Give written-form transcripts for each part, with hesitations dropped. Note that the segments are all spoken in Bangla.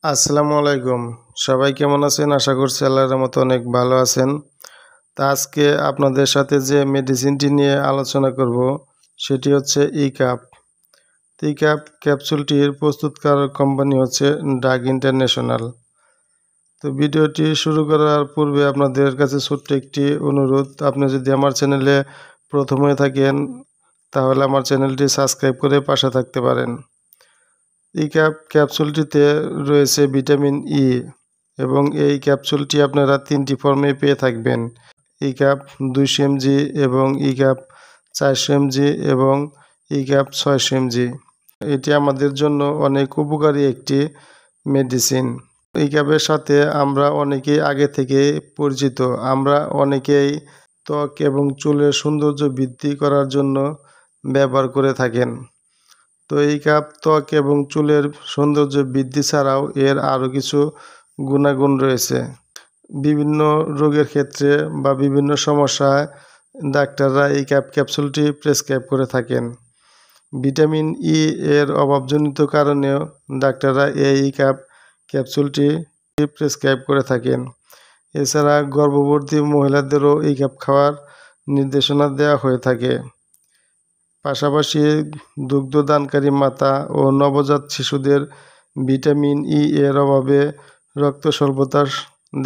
আসসালামু আলাইকুম। সবাই কেমন আছেন? আশা করছি আল্লাহর রহমতে অনেক ভালো আছেন। তা আজকে আপনাদের সাথে যে মেডিসিনটি নিয়ে আলোচনা করব সেটি হচ্ছে ইকাপ। ইকাপ ক্যাপসুলটির প্রস্তুতকারক কোম্পানি হচ্ছে ডাক ইন্টারন্যাশনাল। তো ভিডিওটি শুরু করার পূর্বে আপনাদের কাছে ছোট্ট একটি অনুরোধ, আপনি যদি আমার চ্যানেলে প্রথম হয়ে থাকেন তাহলে আমার চ্যানেলটি সাবস্ক্রাইব করে পাশে থাকতে পারেন। ক্যাপসুলটিতে রয়েছে ভিটামিন ই এবং এই ক্যাপসুলটি আপনারা 3টি ফর্মে পেয়ে থাকবেন। ইক্যাপ 200 mg এবং ইক্যাপ 400 mg এবং ইক্যাপ 600 mg। এটি আমাদের জন্য অনেক উপকারী একটি মেডিসিন। ইক্যাপের সাথে আমরা অনেকেই আগে থেকে পরিচিত। আমরা অনেকেই ত্বক এবং চুলের সৌন্দর্য বৃদ্ধি করার জন্য ব্যবহার করে থাকেন। তো ইকাপ ত্বক এবং চুলের সৌন্দর্য বৃদ্ধি ছাড়াও এর আরও কিছু গুণাগুণ রয়েছে। বিভিন্ন রোগের ক্ষেত্রে বা বিভিন্ন সমস্যায় ডাক্তাররা এই ক্যাপসুলটি প্রেসক্রাইব করে থাকেন। ভিটামিন ই এর অভাবজনিত কারণেও ডাক্তাররা এই ক্যাপসুলটি প্রেসক্রাইব করে থাকেন। এছাড়া গর্ভবতী মহিলাদেরও এই ক্যাপ খাওয়ার নির্দেশনা দেওয়া হয়ে থাকে। পাশাপাশি দুগ্ধদানকারী মাতা ও নবজাত শিশুদের ভিটামিন ই এর অভাবে রক্ত স্বল্পতা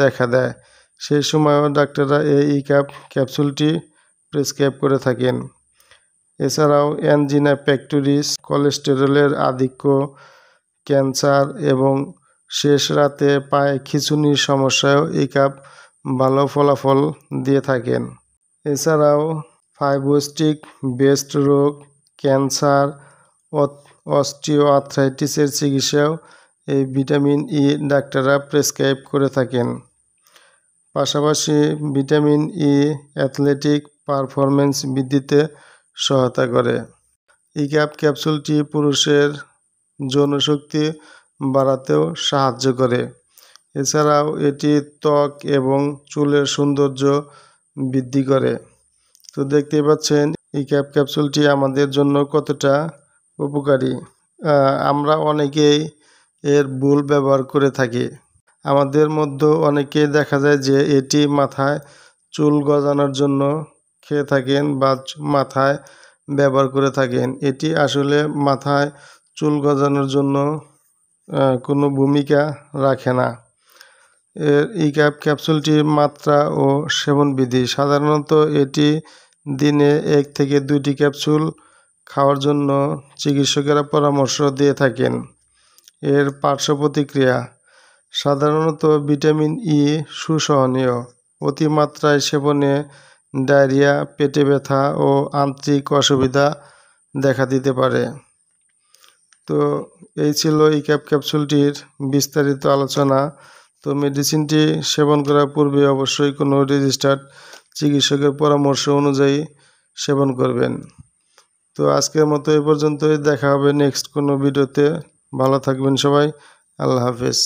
দেখা দেয়। সেই সময়ও ডাক্তাররা এই ক্যাপসুলটি প্রেসক্রাইব করে থাকেন। এছাড়াও অ্যানজিনা পেক্টোরিস, কোলেস্টেরলের আধিক্য, ক্যান্সার এবং শেষ রাতে পায়ে খিঁচুনির সমস্যায়ও এই ভালো ফলাফল দিয়ে থাকেন। এছাড়াও ফাইব্রোস্টিক ব্রেস্ট রোগ, ক্যান্সার, অস্টিওআর্থ্রাইটিসের চিকিৎসাও এই ভিটামিন ই ডাক্তাররা প্রেসক্রাইব করে থাকেন। পাশাপাশি ভিটামিন ই অ্যাথলেটিক পারফরমেন্স বৃদ্ধিতে সহায়তা করে। ক্যাপসুলটি পুরুষের যৌনশক্তি বাড়াতেও সাহায্য করে। এছাড়াও এটি ত্বক এবং চুলের সৌন্দর্য বৃদ্ধি করে। তো দেখতেই পাচ্ছেন এই ক্যাপসুলটি আমাদের জন্য কতটা উপকারী। আমরা অনেকেই এর ভুল ব্যবহার করে থাকি। আমাদের মধ্যে অনেকেই দেখা যায় যে এটি মাথায় চুল গজানোর জন্য খেয়ে থাকেন বা মাথায় ব্যবহার করে থাকেন। এটি আসলে মাথায় চুল গজানোর জন্য কোনো ভূমিকা রাখে না। এই ক্যাপসুলটির মাত্রা ও সেবনবিধি সাধারণত এটি দিনে 1 থেকে 2টি ক্যাপসুল খাওয়ার জন্য চিকিৎসকেরা পরামর্শ দিয়ে থাকেন। এর পার্শ্ব প্রতিক্রিয়া সাধারণত ভিটামিন ই সুসহনীয়। অতিমাত্রায় সেবনে ডায়রিয়া, পেটে ব্যথা ও আন্ত্রিক অসুবিধা দেখা দিতে পারে। তো এই ছিল এই ক্যাপসুলটির বিস্তারিত আলোচনা। তো মেডিসিনটি সেবন করার পূর্বে অবশ্যই কোনো রেজিস্টার্ড চিকিৎসকের পরামর্শ অনুযায়ী সেবন করবেন। তো আজকের মতো এই পর্যন্তই। দেখা হবে নেক্সট কোনো ভিডিওতে। ভালো থাকবেন সবাই। আল্লাহ হাফেজ।